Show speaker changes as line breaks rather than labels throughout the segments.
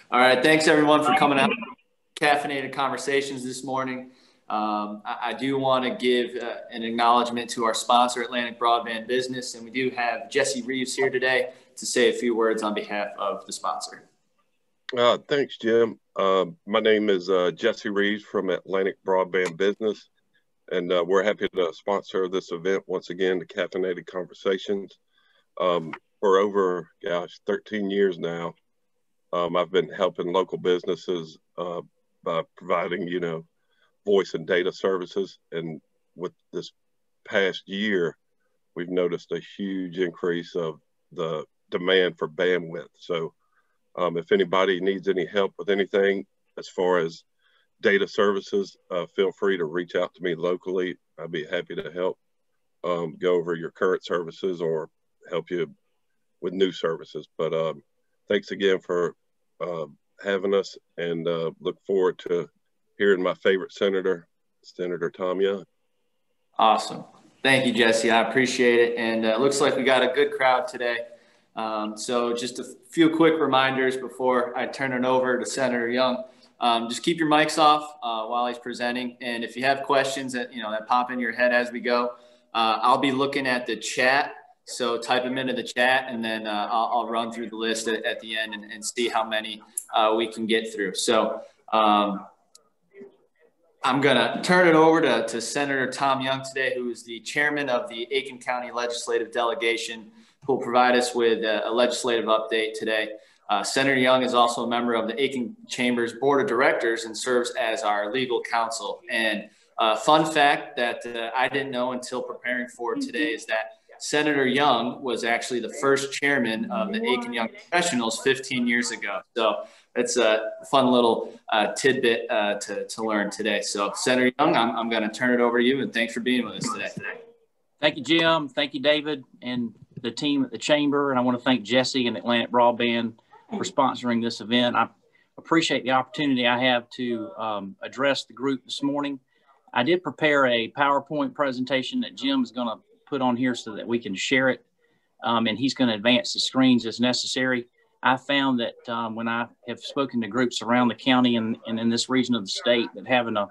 All right. Thanks, everyone, for coming out. Caffeinated conversations this morning. I do want to give an acknowledgement to our sponsor, Atlantic Broadband Business, and we do have Jesse Reeves here today to say a few words on behalf of the sponsor.
Thanks, Jim. My name is Jesse Reeves from Atlantic Broadband Business, and we're happy to sponsor this event once again, the Caffeinated Conversations. For over, 13 years now, I've been helping local businesses by providing, voice and data services. And with this past year, we've noticed a huge increase of the demand for bandwidth. So if anybody needs any help with anything as far as data services, feel free to reach out to me locally. I'd be happy to help go over your current services or help you with new services. But thanks again for having us, and look forward to hearing my favorite senator, Senator Tom Young.
Awesome. Thank you, Jesse. I appreciate it. And it looks like we got a good crowd today. So just a few quick reminders before I turn it over to Senator Young. Just keep your mics off while he's presenting. And if you have questions that pop in your head as we go, I'll be looking at the chat. So type them into the chat, and then I'll run through the list at the end and see how many we can get through. So I'm going to turn it over to Senator Tom Young today, who is the chairman of the Aiken County Legislative Delegation, who will provide us with a legislative update today. Senator Young is also a member of the AikenChamber's Board of Directors and serves as our legal counsel. And fun fact that I didn't know until preparing for today is that Senator Young was actually the first chairman of the Aiken Young Professionals 15 years ago. So it's a fun little tidbit to learn today. So Senator Young, I'm going to turn it over to you, and thanks for being with us today.
Thank you, Jim. Thank you, David, and the team at the Chamber. And I want to thank Jesse and Atlantic Broadband for sponsoring this event. I appreciate the opportunity I have to address the group this morning. I did prepare a PowerPoint presentation that Jim is going to put on here so that we can share it, and he's going to advance the screens as necessary. I found that when I have spoken to groups around the county and in this region of the state, that having a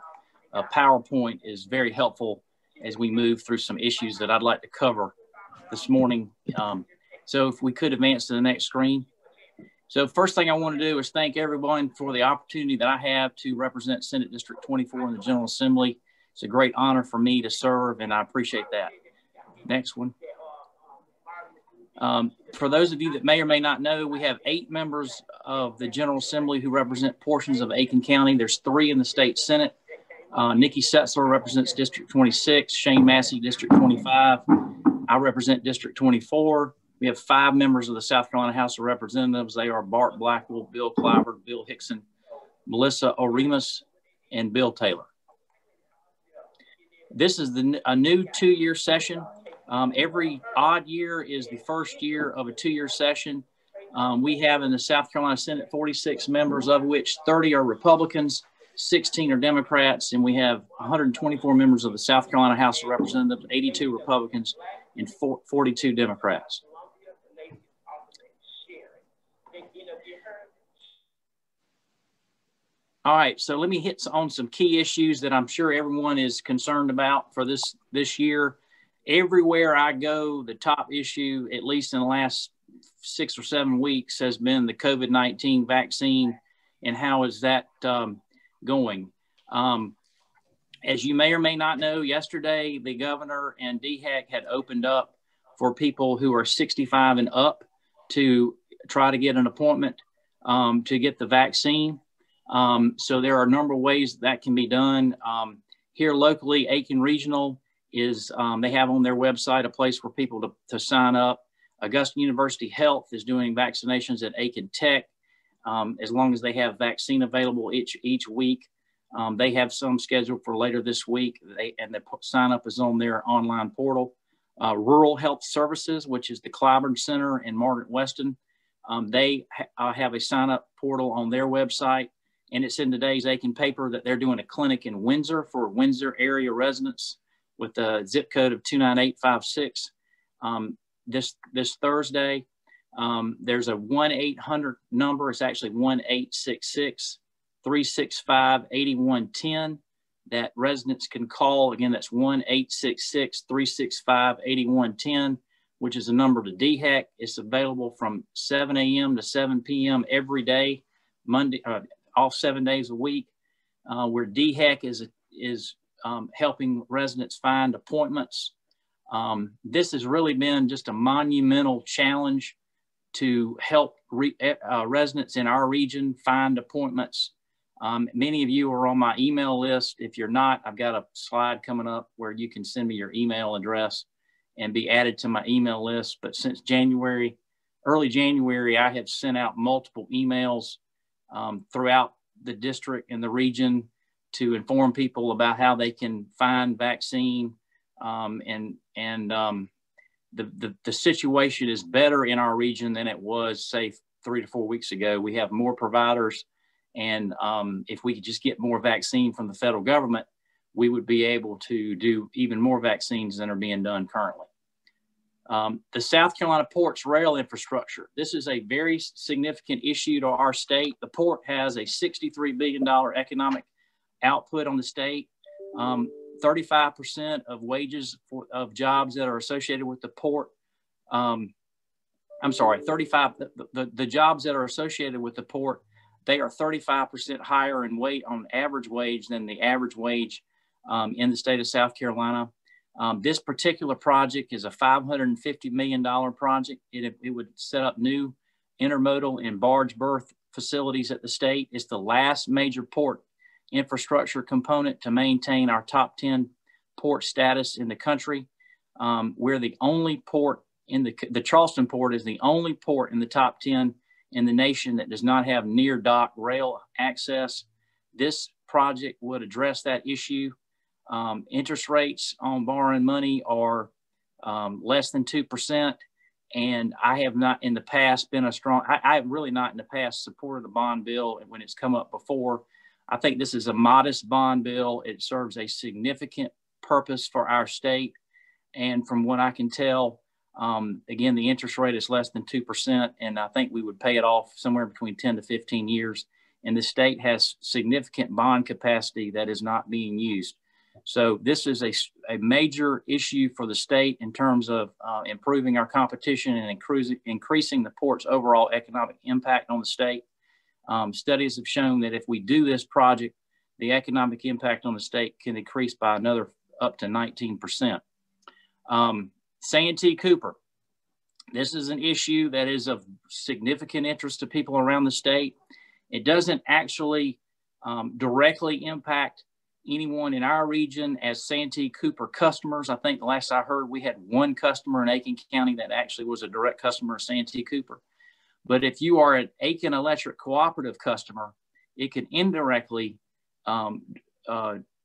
PowerPoint is very helpful as we move through some issues that I'd like to cover this morning. So if we could advance to the next screen. So first thing I want to do is thank everyone for the opportunity that I have to represent Senate District 24 in the General Assembly. It's a great honor for me to serve, and I appreciate that. Next one. For those of you that may or may not know, we have 8 members of the General Assembly who represent portions of Aiken County. There's 3 in the state Senate. Nikki Setzler represents District 26, Shane Massey, District 25. I represent District 24. We have 5 members of the South Carolina House of Representatives. They are Bart Blackwell, Bill Clyburn, Bill Hickson, Melissa Oremus, and Bill Taylor. This is a new 2-year session. Every odd year is the first year of a 2-year session. We have in the South Carolina Senate 46 members, of which 30 are Republicans, 16 are Democrats, and we have 124 members of the South Carolina House of Representatives, 82 Republicans, and 42 Democrats. All right, so let me hit on some key issues that I'm sure everyone is concerned about for this year. Everywhere I go, the top issue, at least in the last 6 or 7 weeks, has been the COVID-19 vaccine and how is that going. As you may or may not know, yesterday the governor and DHEC had opened up for people who are 65 and up to try to get an appointment to get the vaccine. So there are a number of ways that can be done. Here locally, Aiken Regional is, they have on their website a place for people to sign up. Augusta University Health is doing vaccinations at Aiken Tech. As long as they have vaccine available each week. They have some scheduled for later this week, and the sign up is on their online portal. Rural Health Services, which is the Clyburn Center in Margaret Weston, they have a sign up portal on their website, and it's in today's Aiken paper that they're doing a clinic in Windsor for Windsor area residents with a zip code of 29856 this Thursday. There's a 1-800 number. It's actually 1-866-365-8110 that residents can call. Again, that's 1-866-365-8110, which is a number to DHEC. It's available from 7 a.m. to 7 p.m. every day, Monday, all 7 days a week, where DHEC is helping residents find appointments. This has really been just a monumental challenge to help residents in our region find appointments. Many of you are on my email list. If you're not, I've got a slide coming up where you can send me your email address and be added to my email list. But since early January, I have sent out multiple emails throughout the district and the region to inform people about how they can find vaccine. The situation is better in our region than it was, say, 3 to 4 weeks ago. We have more providers, and if we could just get more vaccine from the federal government, we would be able to do even more vaccines than are being done currently. The South Carolina port's rail infrastructure. This is a very significant issue to our state. The port has a $63 billion economic output on the state. 35% of wages of jobs that are associated with the port. The jobs that are associated with the port, they are 35% higher in on average wage than the average wage in the state of South Carolina. This particular project is a $550 million project. It would set up new intermodal and barge berth facilities at the state. It's the last major port infrastructure component to maintain our top 10 port status in the country. We're the only port in the Charleston port is the only port in the top 10 in the nation that does not have near dock rail access. This project would address that issue. Interest rates on borrowing money are less than 2%. And I have not in the past been I have really not in the past supported the bond bill when it's come up before. I think this is a modest bond bill. It serves a significant purpose for our state. And from what I can tell, again, the interest rate is less than 2%. And I think we would pay it off somewhere between 10 to 15 years. And the state has significant bond capacity that is not being used. So this is a major issue for the state in terms of improving our competition and increasing the port's overall economic impact on the state. Studies have shown that if we do this project, the economic impact on the state can increase by another up to 19%. Santee Cooper. This is an issue that is of significant interest to people around the state. It doesn't actually directly impact anyone in our region as Santee Cooper customers. I think the last I heard, we had one customer in Aiken County that actually was a direct customer of Santee Cooper. But if you are an Aiken Electric Cooperative customer, it can indirectly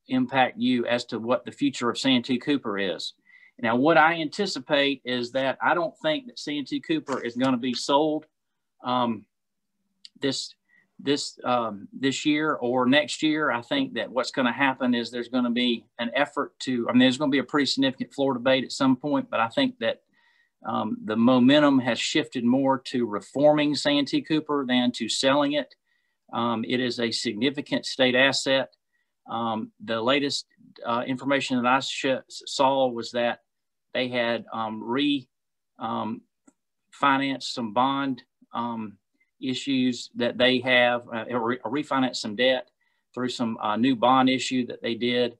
impact you as to what the future of Santee Cooper is. Now, what I anticipate is that I don't think that Santee Cooper is going to be sold this year or next year. I think that what's going to happen is there's going to be an effort there's going to be a pretty significant floor debate at some point, but I think that the momentum has shifted more to reforming Santee Cooper than to selling it. It is a significant state asset. The latest information that I saw was that they had refinanced some bond issues that they have, refinanced some debt through some new bond issue that they did.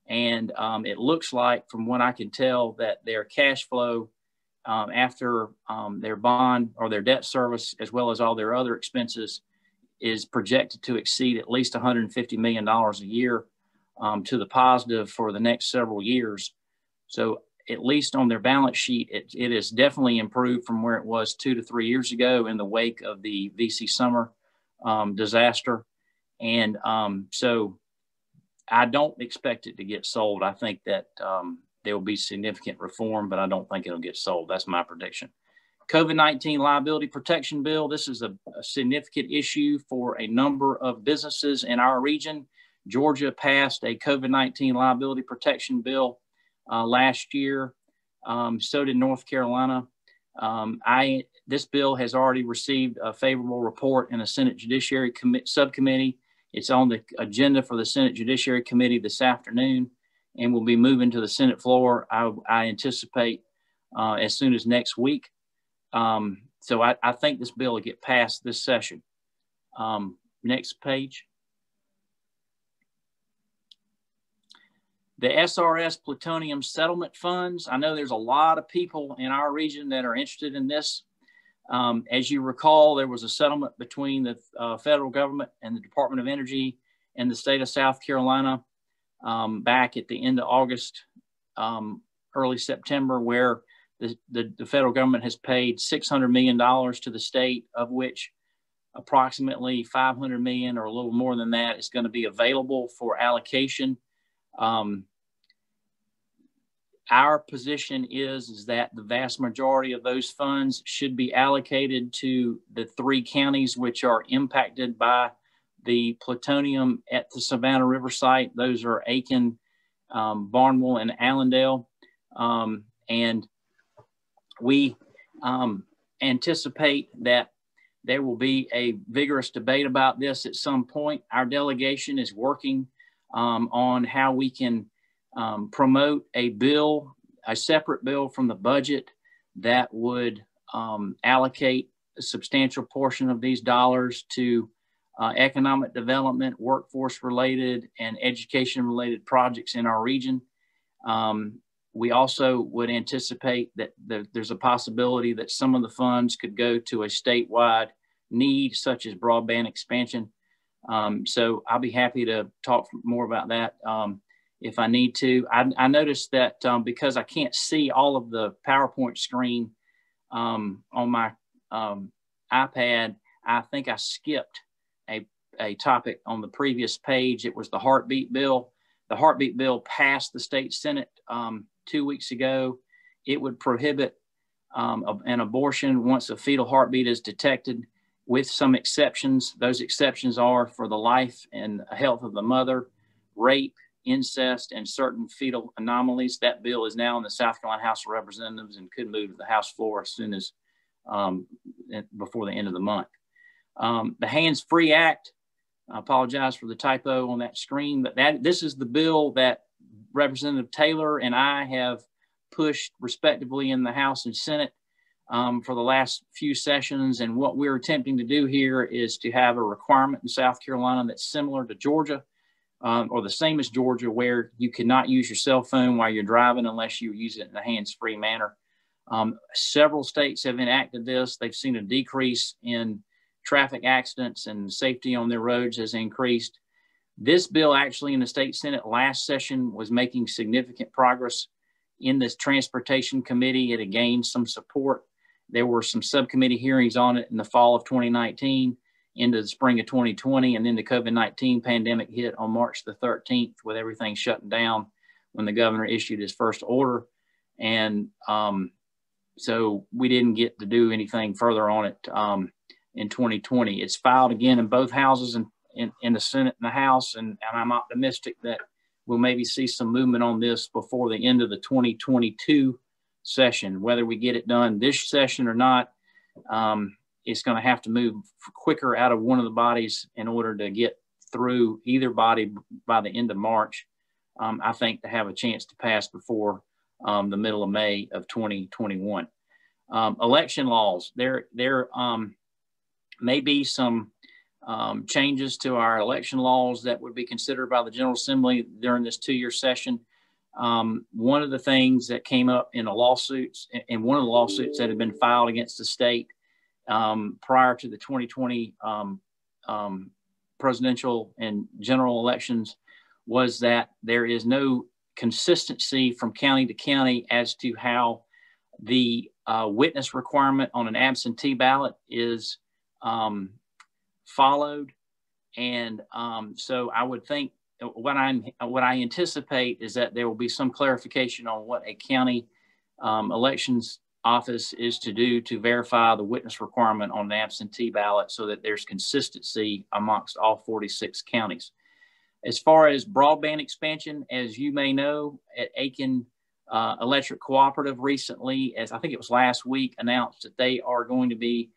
And it looks like, from what I can tell, that their cash flow after their bond or their debt service, as well as all their other expenses, is projected to exceed at least $150 million a year to the positive for the next several years. So at least on their balance sheet, it is definitely improved from where it was 2 to 3 years ago in the wake of the VC Summer disaster. And so I don't expect it to get sold. I think that there will be significant reform, but I don't think it'll get sold. That's my prediction. COVID-19 liability protection bill. This is a significant issue for a number of businesses in our region. Georgia passed a COVID-19 liability protection bill last year. So did North Carolina. This bill has already received a favorable report in a Senate Judiciary Subcommittee. It's on the agenda for the Senate Judiciary Committee this afternoon and will be moving to the Senate floor, I anticipate, as soon as next week. So I think this bill will get passed this session. Next page. The SRS Plutonium Settlement Funds. I know there's a lot of people in our region that are interested in this. As you recall, there was a settlement between the federal government and the Department of Energy and the state of South Carolina back at the end of August, early September, where the federal government has paid $600 million to the state, of which approximately $500 million or a little more than that is going to be available for allocation. Our position is that the vast majority of those funds should be allocated to the 3 counties which are impacted by the plutonium at the Savannah River site. Those are Aiken, Barnwell, and Allendale. And we anticipate that there will be a vigorous debate about this at some point. Our delegation is working on how we can promote a bill, a separate bill from the budget that would allocate a substantial portion of these dollars to economic development, workforce related, and education related projects in our region. We also would anticipate that there's a possibility that some of the funds could go to a statewide need, such as broadband expansion. So I'll be happy to talk more about that if I need to. I noticed that because I can't see all of the PowerPoint screen on my iPad, I think I skipped a topic on the previous page. It was the heartbeat bill. The heartbeat bill passed the state Senate 2 weeks ago. It would prohibit an abortion once a fetal heartbeat is detected, with some exceptions. Those exceptions are for the life and health of the mother, rape, incest, and certain fetal anomalies. That bill is now in the South Carolina House of Representatives and could move to the House floor as soon as before the end of the month. The Hands-Free Act, I apologize for the typo on that screen, but this is the bill that Representative Taylor and I have pushed respectively in the House and Senate for the last few sessions. And what we're attempting to do here is to have a requirement in South Carolina that's similar to Georgia, or the same as Georgia, where you cannot use your cell phone while you're driving unless you use it in a hands-free manner. Several states have enacted this. They've seen a decrease in traffic accidents, and safety on their roads has increased. This bill actually in the state Senate last session was making significant progress in this transportation committee. It had gained some support. There were some subcommittee hearings on it in the fall of 2019 into the spring of 2020. And then the COVID-19 pandemic hit on March the 13th with everything shutting down when the governor issued his first order. And so we didn't get to do anything further on it in 2020. It's filed again in both houses, in the Senate and the House. And I'm optimistic that we'll maybe see some movement on this before the end of the 2022 session. Whether we get it done this session or not, it's going to have to move quicker out of one of the bodies in order to get through either body by the end of March, I think, to have a chance to pass before the middle of May of 2021. Election laws, there may be some changes to our election laws that would be considered by the General Assembly during this 2-year session. One of the things that came up in one of the lawsuits that had been filed against the state prior to the 2020 presidential and general elections was that there is no consistency from county to county as to how the witness requirement on an absentee ballot is followed. And so I would think what I anticipate is that there will be some clarification on what a county elections office is to do to verify the witness requirement on an absentee ballot so that there's consistency amongst all 46 counties. As far as broadband expansion, as you may know, at Aiken Electric Cooperative recently, as I think it was last week, announced that they are going to be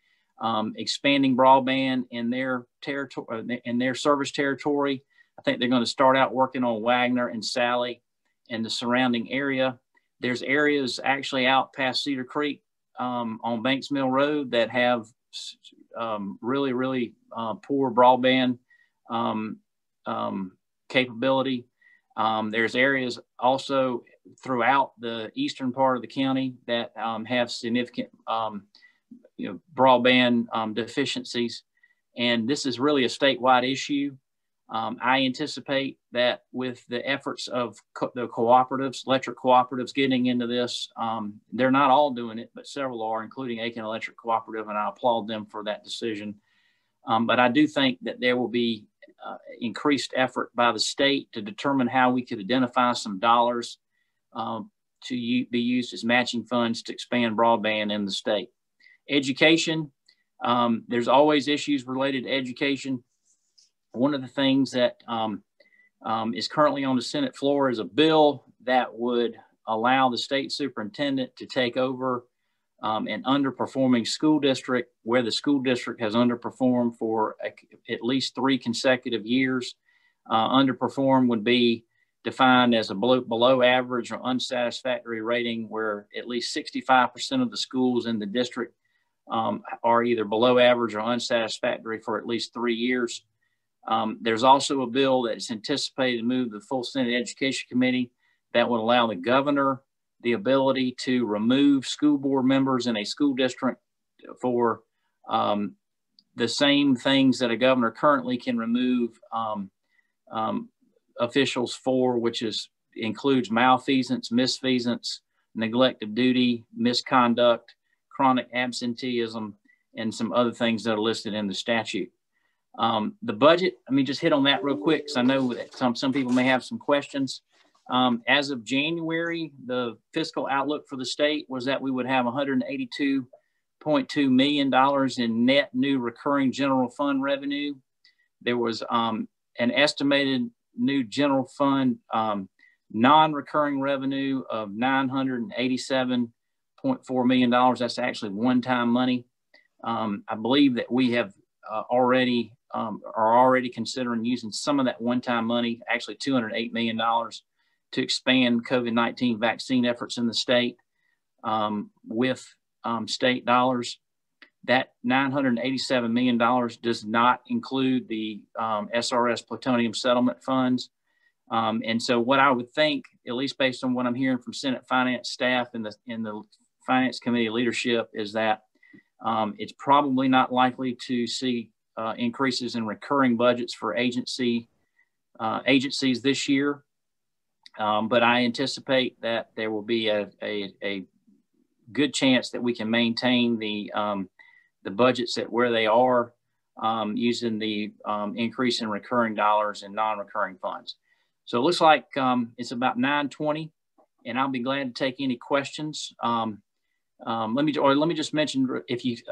expanding broadband in their territory, in their service territory. I think they're going to start out working on Wagner and Sally and the surrounding area. There's areas actually out past Cedar Creek on Banks Mill Road that have really poor broadband capability. There's areas also throughout the eastern part of the county that have significant broadband deficiencies. And this is really a statewide issue. I anticipate that with the efforts of the cooperatives, electric cooperatives getting into this, they're not all doing it, but several are, including Aiken Electric Cooperative, and I applaud them for that decision. But I do think that there will be increased effort by the state to determine how we could identify some dollars to be used as matching funds to expand broadband in the state. Education, there's always issues related to education. One of the things that is currently on the Senate floor is a bill that would allow the state superintendent to take over an underperforming school district where the school district has underperformed for at least 3 consecutive years. Underperform would be defined as a below average or unsatisfactory rating where at least 65% of the schools in the district are either below average or unsatisfactory for at least 3 years. There's also a bill that's anticipated to move to the full Senate Education Committee that would allow the governor the ability to remove school board members in a school district for the same things that a governor currently can remove officials for, which includes malfeasance, misfeasance, neglect of duty, misconduct, chronic absenteeism, and some other things that are listed in the statute. The budget, let me just hit on that real quick because I know that some people may have some questions. As of January, the fiscal outlook for the state was that we would have $182.2 million in net new recurring general fund revenue. There was an estimated new general fund non-recurring revenue of $987.4 million. That's actually one-time money. I believe that we have are already considering using some of that one-time money, actually $208 million, to expand COVID-19 vaccine efforts in the state with state dollars. That $987 million does not include the SRS Plutonium Settlement funds. And so what I would think, at least based on what I'm hearing from Senate Finance staff and the Finance Committee leadership, is that it's probably not likely to see increases in recurring budgets for agencies this year. But I anticipate that there will be a good chance that we can maintain the budgets at where they are using the increase in recurring dollars and non-recurring funds. So it looks like it's about 9:20, and I'll be glad to take any questions. Let me just mention,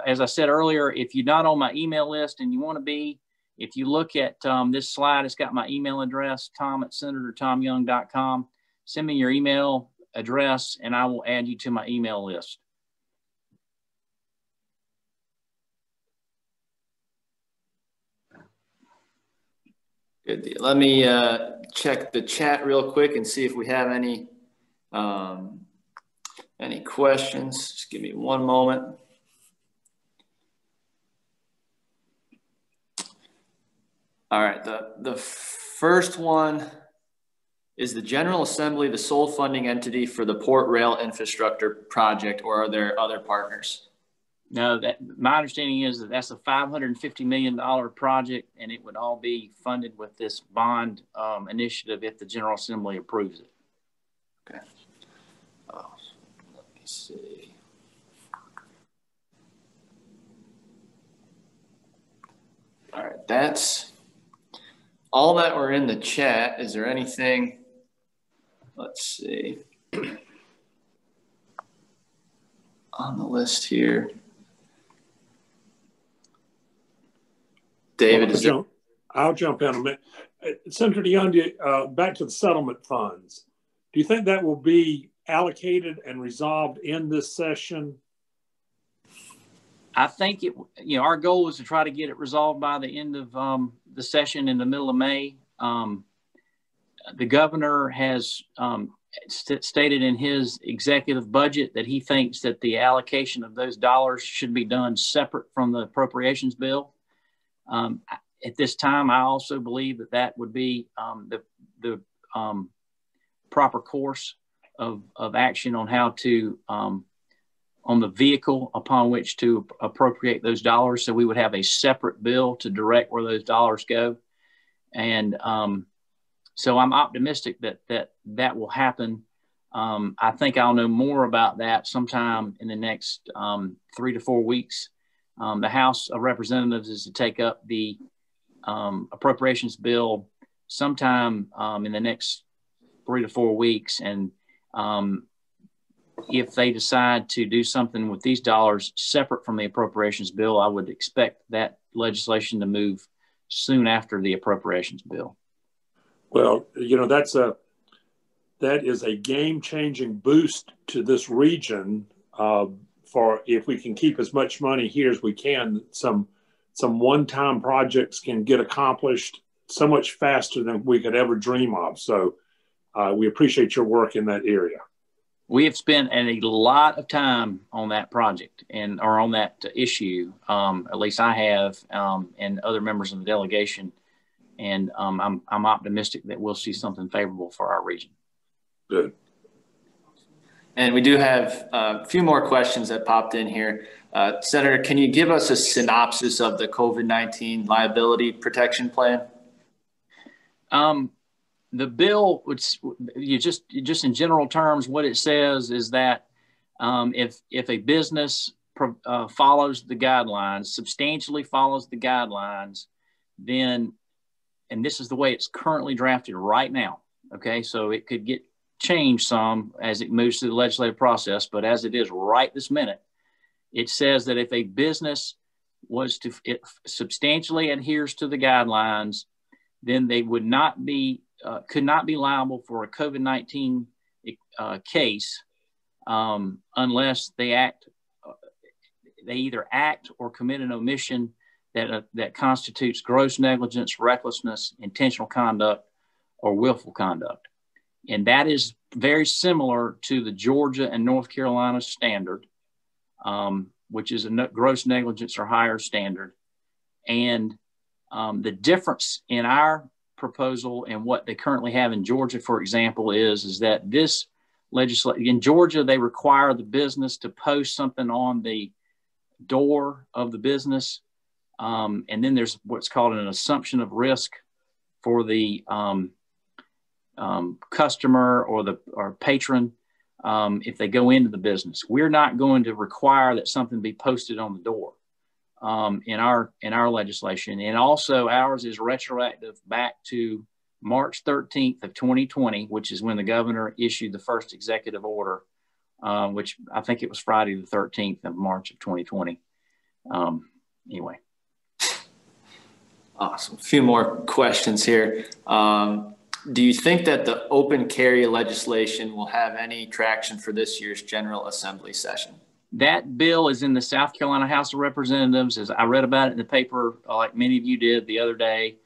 as I said earlier, if you're not on my email list and you want to be, if you look at this slide, it's got my email address, tom@senatortomyoung.com. Send me your email address and I will add you to my email list.
Good deal. Let me check the chat real quick and see if we have any questions. Just give me one moment. All right, the first one is the General Assembly the sole funding entity for the Port Rail Infrastructure Project, or are there other partners?
No, my understanding is that that's a $550 million project, and it would all be funded with this bond initiative if the General Assembly approves it.
Okay. Oh, let me see. All right, that's all that were in the chat. Is there anything? Let's see. On the list here. David,
I'll jump in a minute. Senator DeYoung, back to the settlement funds. Do you think that will be allocated and resolved in this session?
I think our goal is to try to get it resolved by the end of the session in the middle of May. The governor has stated in his executive budget that he thinks that the allocation of those dollars should be done separate from the appropriations bill. At this time, I also believe that that would be the proper course of action on how to on the vehicle upon which to appropriate those dollars. So we would have a separate bill to direct where those dollars go. And so I'm optimistic that will happen. I think I'll know more about that sometime in the next 3 to 4 weeks. The House of Representatives is to take up the appropriations bill sometime in the next 3 to 4 weeks. And if they decide to do something with these dollars separate from the appropriations bill, I would expect that legislation to move soon after the appropriations bill.
Well, that is a game-changing boost to this region for if we can keep as much money here as we can. Some one-time projects can get accomplished so much faster than we could ever dream of. So we appreciate your work in that area.
We have spent a lot of time on that project or on that issue. At least I have, and other members of the delegation. And I'm optimistic that we'll see something favorable for our region.
Good.
And we do have a few more questions that popped in here. Senator, can you give us a synopsis of the COVID-19 liability protection plan? The bill, just in general terms, what it says is that if a business follows the guidelines, substantially follows the guidelines, then, and this is the way it's currently drafted right now, okay? So it could get changed some as it moves through the legislative process, but as it is right this minute, it says that if a business it substantially adheres to the guidelines, then they would not be could not be liable for a COVID-19 case unless they either act or commit an omission that constitutes gross negligence, recklessness, intentional conduct, or willful conduct. And that is very similar to the Georgia and North Carolina standard, which is a gross negligence or higher standard. And the difference in our proposal and what they currently have in Georgia, for example, is that this legislation in Georgia, they require the business to post something on the door of the business. And then there's what's called an assumption of risk for the customer or patron if they go into the business. We're not going to require that something be posted on the door in our legislation. And also ours is retroactive back to March 13th of 2020, which is when the governor issued the first executive order, which I think it was Friday the 13th of March of 2020. Anyway. Awesome. A few more questions here. Do you think that the open carry legislation will have any traction for this year's General Assembly session?
That bill is in the South Carolina House of Representatives. As I read about it in the paper, like many of you did the other day.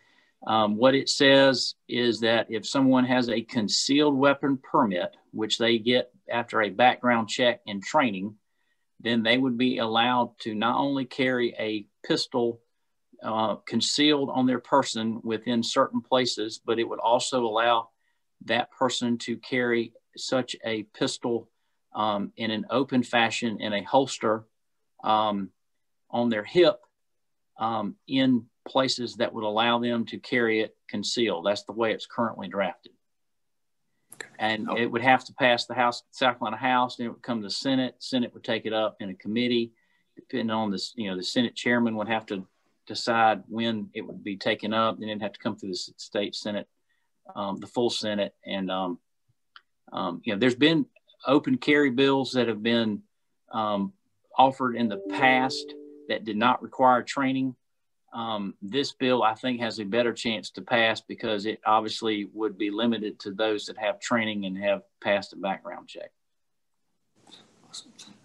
What it says is that if someone has a concealed weapon permit, which they get after a background check and training, then they would be allowed to not only carry a pistol concealed on their person within certain places, but it would also allow that person to carry such a pistol in an open fashion in a holster on their hip in places that would allow them to carry it concealed. That's the way it's currently drafted. And it would have to pass the South Carolina House, then it would come to the Senate. Senate would take it up in a committee. Depending on this, the Senate chairman would have to decide when it would be taken up, and it'd have to come through the state Senate, the full Senate. And, there's been open carry bills that have been offered in the past that did not require training. This bill, I think, has a better chance to pass because it obviously would be limited to those that have training and have passed a background check.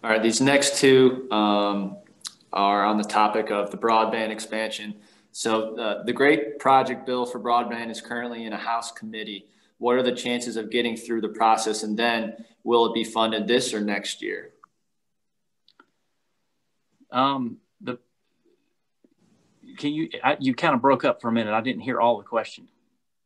All right, these next two are on the topic of the broadband expansion. So the great project bill for broadband is currently in a House committee. What are the chances of getting through the process, and then will it be funded this or next year?
You kind of broke up for a minute. I didn't hear all the question.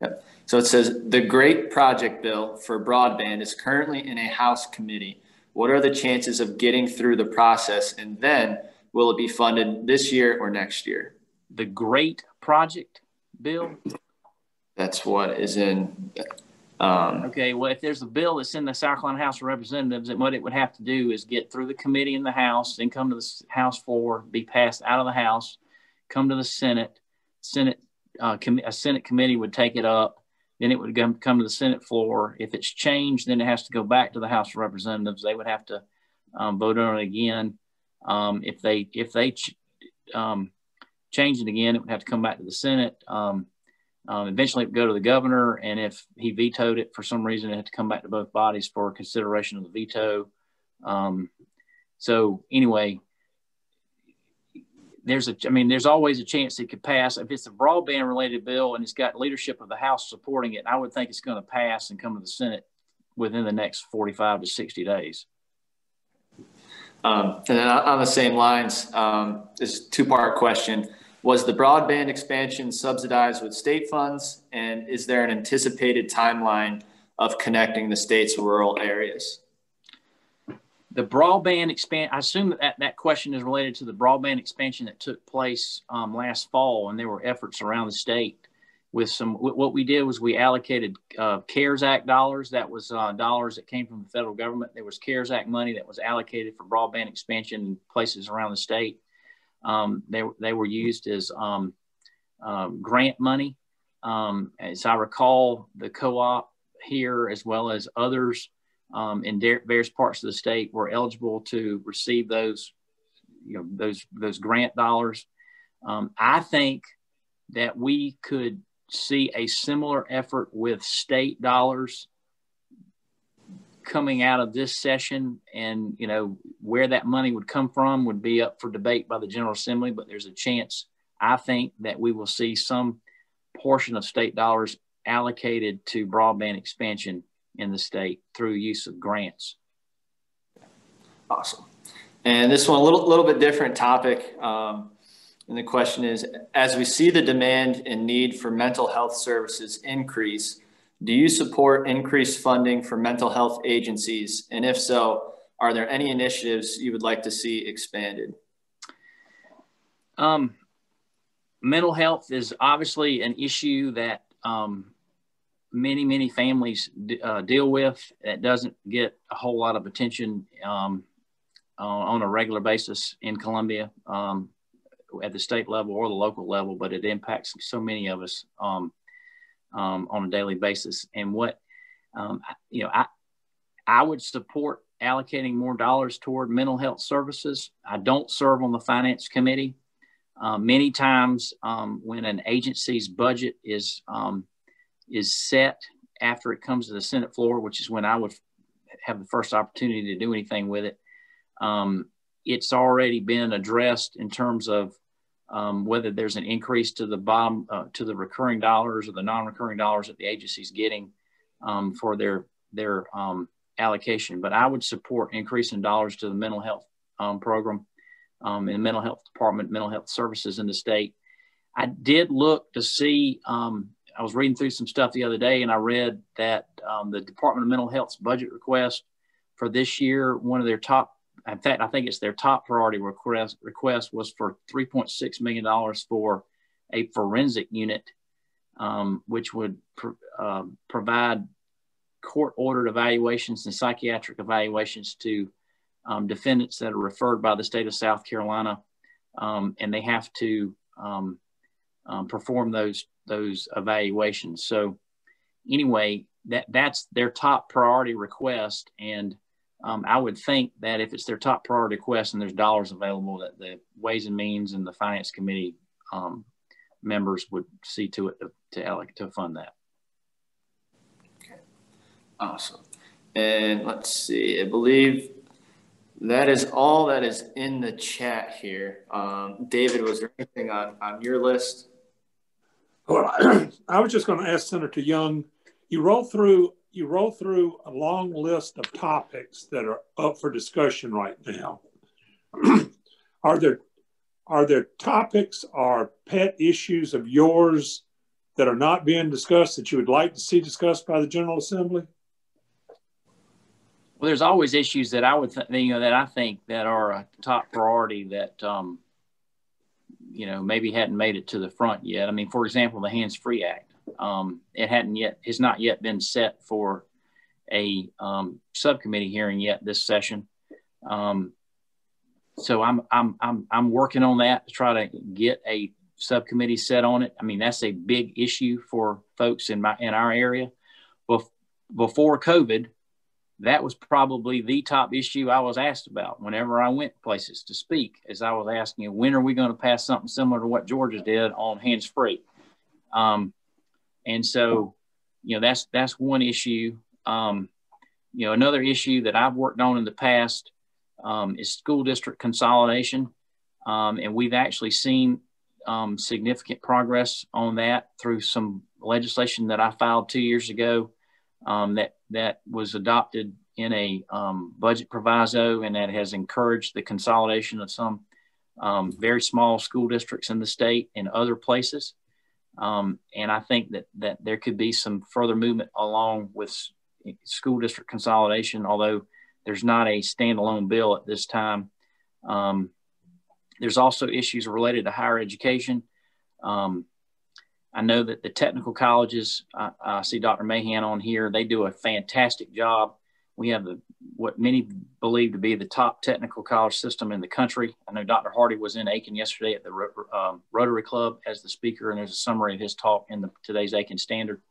Yep. So it says the great project bill for broadband is currently in a House committee. What are the chances of getting through the process, and then will it be funded this year or next year?
The great project bill?
That's what is in.
Okay, well, if there's a bill that's in the South Carolina House of Representatives, then what it would have to do is get through the committee in the House, then come to the House floor, be passed out of the House, come to the Senate. A Senate committee would take it up. Then it would come to the Senate floor. If it's changed, then it has to go back to the House of Representatives. They would have to vote on it again. If they change it again, it would have to come back to the Senate. Eventually, it would go to the governor, and if he vetoed it for some reason, it had to come back to both bodies for consideration of the veto. So anyway, there's always a chance it could pass. If it's a broadband related bill and it's got leadership of the House supporting it, I would think it's going to pass and come to the Senate within the next 45 to 60 days.
And then on the same lines, this two-part question. Was the broadband expansion subsidized with state funds? And is there an anticipated timeline of connecting the state's rural areas?
The broadband expansion, I assume that question is related to the broadband expansion that took place last fall, and there were efforts around the state with what we did was we allocated CARES Act dollars. That was dollars that came from the federal government. There was CARES Act money that was allocated for broadband expansion in places around the state. They were used as grant money. As I recall, the co-op here, as well as others in various parts of the state, were eligible to receive those grant dollars. I think that we could see a similar effort with state dollars coming out of this session, and where that money would come from would be up for debate by the General Assembly, but there's a chance, I think, that we will see some portion of state dollars allocated to broadband expansion in the state through use of grants.
Awesome. And this one, a little bit different topic. And the question is, as we see the demand and need for mental health services increase, do you support increased funding for mental health agencies? And if so, are there any initiatives you would like to see expanded?
Mental health is obviously an issue that many families deal with. That doesn't get a whole lot of attention on a regular basis in Columbia at the state level or the local level, but it impacts so many of us on a daily basis. And what I would support allocating more dollars toward mental health services. I don't serve on the finance committee. Many times when an agency's budget is set after it comes to the Senate floor, which is when I would have the first opportunity to do anything with it, it's already been addressed in terms of whether there's an increase to the bottom, to the recurring dollars or the non-recurring dollars that the agency's getting for their allocation. But I would support increasing dollars to the mental health program in the mental health department, mental health services in the state. I did look to see, I was reading through some stuff the other day, and I read that the Department of Mental Health's budget request for this year, one of their top, in fact, I think it's their top priority request was for $3.6 million for a forensic unit, which would provide court-ordered evaluations and psychiatric evaluations to defendants that are referred by the state of South Carolina, and they have to perform those evaluations. So anyway, that's their top priority request, and I would think that if it's their top priority request and there's dollars available, that the Ways and Means and the Finance Committee members would see to it to fund that.
Okay. Awesome. And let's see, I believe That is all that is in the chat here. David, was there anything on your list?
Well, I was just going to ask Senator Young, you roll through a long list of topics that are up for discussion right now. Are there topics or pet issues of yours that are not being discussed that you would like to see discussed by the General Assembly?
Well, there's always issues that I would that I think that are a top priority that maybe hadn't made it to the front yet. I mean, for example, the Hands-Free Act. It has not yet been set for a subcommittee hearing yet this session. So I'm working on that to try to get a subcommittee set on it. I mean, that's a big issue for folks in our area. Before COVID, that was probably the top issue I was asked about whenever I went places to speak, as I was asking, when are we going to pass something similar to what Georgia did on hands-free? And so, that's one issue. Another issue that I've worked on in the past is school district consolidation. And we've actually seen significant progress on that through some legislation that I filed 2 years ago that was adopted in a budget proviso, and that has encouraged the consolidation of some very small school districts in the state and other places. And I think that there could be some further movement along with school district consolidation, although there's not a standalone bill at this time. There's also issues related to higher education. I know that the technical colleges, I see Dr. Mahan on here, they do a fantastic job. We have what many believe to be the top technical college system in the country. I know Dr. Hardy was in Aiken yesterday at the Rotary Club as the speaker, and there's a summary of his talk in today's Aiken Standard.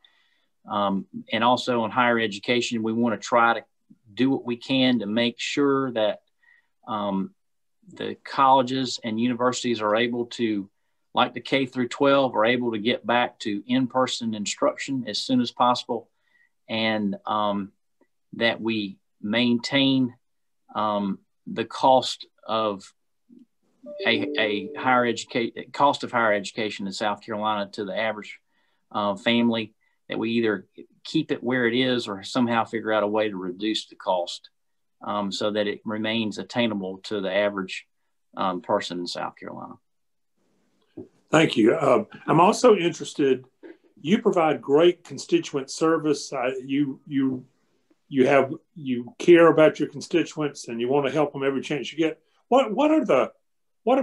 And also on higher education, we want to try to do what we can to make sure that the colleges and universities are able to, like the K through 12, are able to get back to in-person instruction as soon as possible, and that we maintain the cost of higher education in South Carolina to the average family, that we either keep it where it is or somehow figure out a way to reduce the cost so that it remains attainable to the average person in South Carolina.
Thank you. I'm also interested, you provide great constituent service. You care about your constituents and you want to help them every chance you get. What are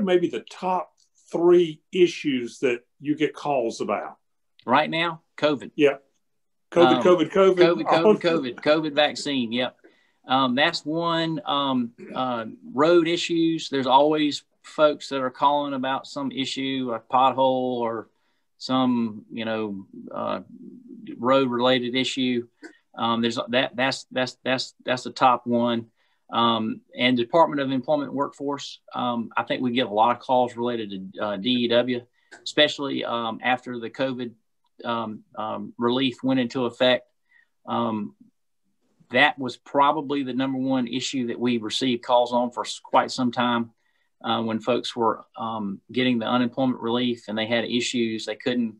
maybe the top 3 issues that you get calls about? Right
now, COVID.
Yeah.
COVID vaccine. Yep. That's one. Road issues. There's always folks that are calling about some issue, a pothole or some, road related issue. That's the top one. And Department of Employment and Workforce. I think we get a lot of calls related to DEW, especially after the COVID relief went into effect. That was probably the number one issue that we received calls on for quite some time. When folks were getting the unemployment relief and they had issues, they couldn't.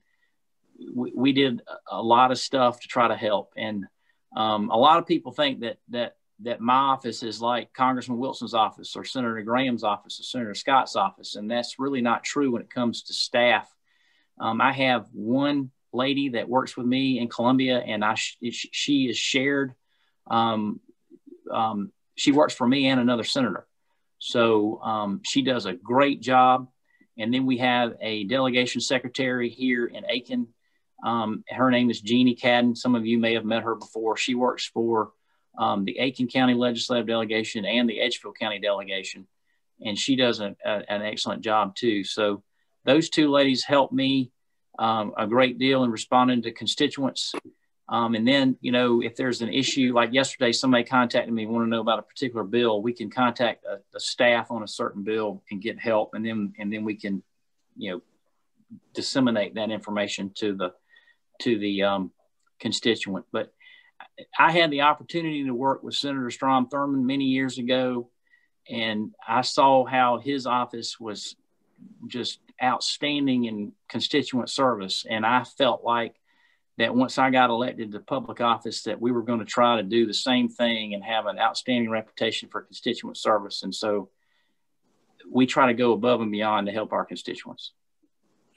We did a lot of stuff to try to help, and a lot of people think that my office is like Congressman Wilson's office or Senator Graham's office or Senator Scott's office, and that's really not true when it comes to staff. I have one lady that works with me in Columbia, and she is shared. She works for me and another senator. So she does a great job. And then we have a delegation secretary here in Aiken. Her name is Jeannie Cadden. Some of you may have met her before. She works for the Aiken County Legislative Delegation and the Edgefield County Delegation. And she does an excellent job too. So those 2 ladies help me a great deal in responding to constituents. And then, if there's an issue like yesterday, somebody contacted me, want to know about a particular bill, we can contact the staff on a certain bill and get help. And then we can, disseminate that information to the constituent. But I had the opportunity to work with Senator Strom Thurmond many years ago And I saw how his office was just outstanding in constituent service. And I felt like that once I got elected to public office, that we were going to try to do the same thing and have an outstanding reputation for constituent service. And so we try to go above and beyond to help our constituents.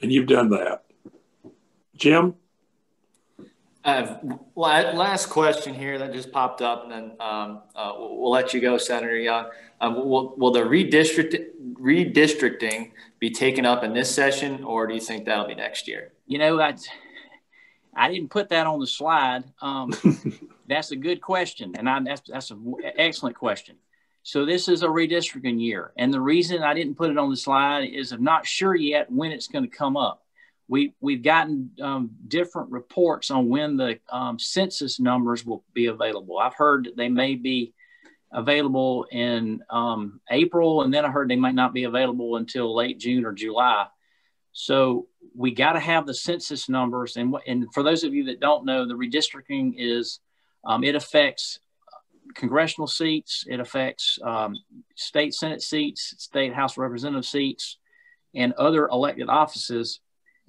And
you've done that. Jim?
Last question here that just popped up, and then we'll let you go, Senator Young. Will the redistricting be taken up in this session, or do you think that'll be next year?
You know, I didn't put that on the slide. That's a good question, and that's an excellent question. So this is a redistricting year, and the reason I didn't put it on the slide is I'm not sure yet when it's going to come up. We've gotten different reports on when the census numbers will be available. I've heard that they may be available in April, and then I heard they might not be available until late June or July. So we got to have the census numbers. And for those of you that don't know, the redistricting is, it affects congressional seats, it affects state Senate seats, state House of Representative seats, and other elected offices,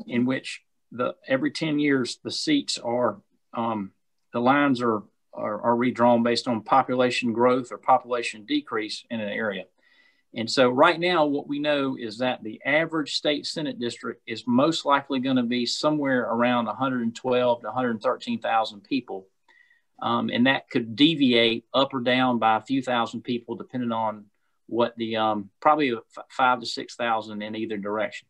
in which every 10 years the seats are the lines are redrawn based on population growth or population decrease in an area. And so right now what we know is that the average state Senate district is most likely going to be somewhere around 112 to 113,000 people. And that could deviate up or down by a few thousand people depending on what the probably 5,000 to 6,000 in either direction.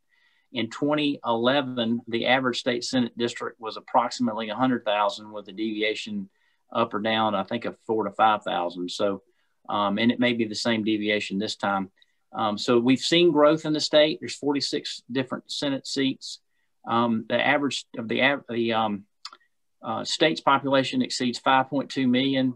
In 2011, the average state Senate district was approximately 100,000 with a deviation up or down, I think, of 4,000 to 5,000. So, and it may be the same deviation this time. So we've seen growth in the state. There's 46 different Senate seats. The average of the state's population exceeds 5.2 million.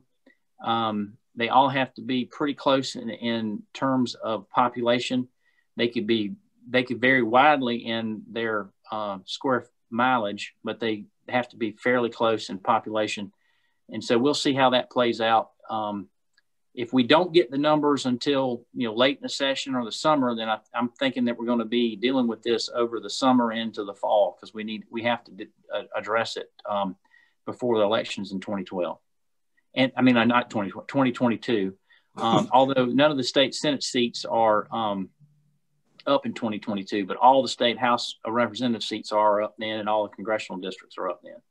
They all have to be pretty close in terms of population. They could vary widely in their square mileage, but they have to be fairly close in population. And so we'll see how that plays out. If we don't get the numbers until late in the session or the summer, then I'm thinking that we're going to be dealing with this over the summer into the fall, because we have to address it before the elections in 2012. And I mean, not 2022. Although none of the state Senate seats are up in 2022, but all the state House of Representative seats are up then, and all the congressional districts are up then.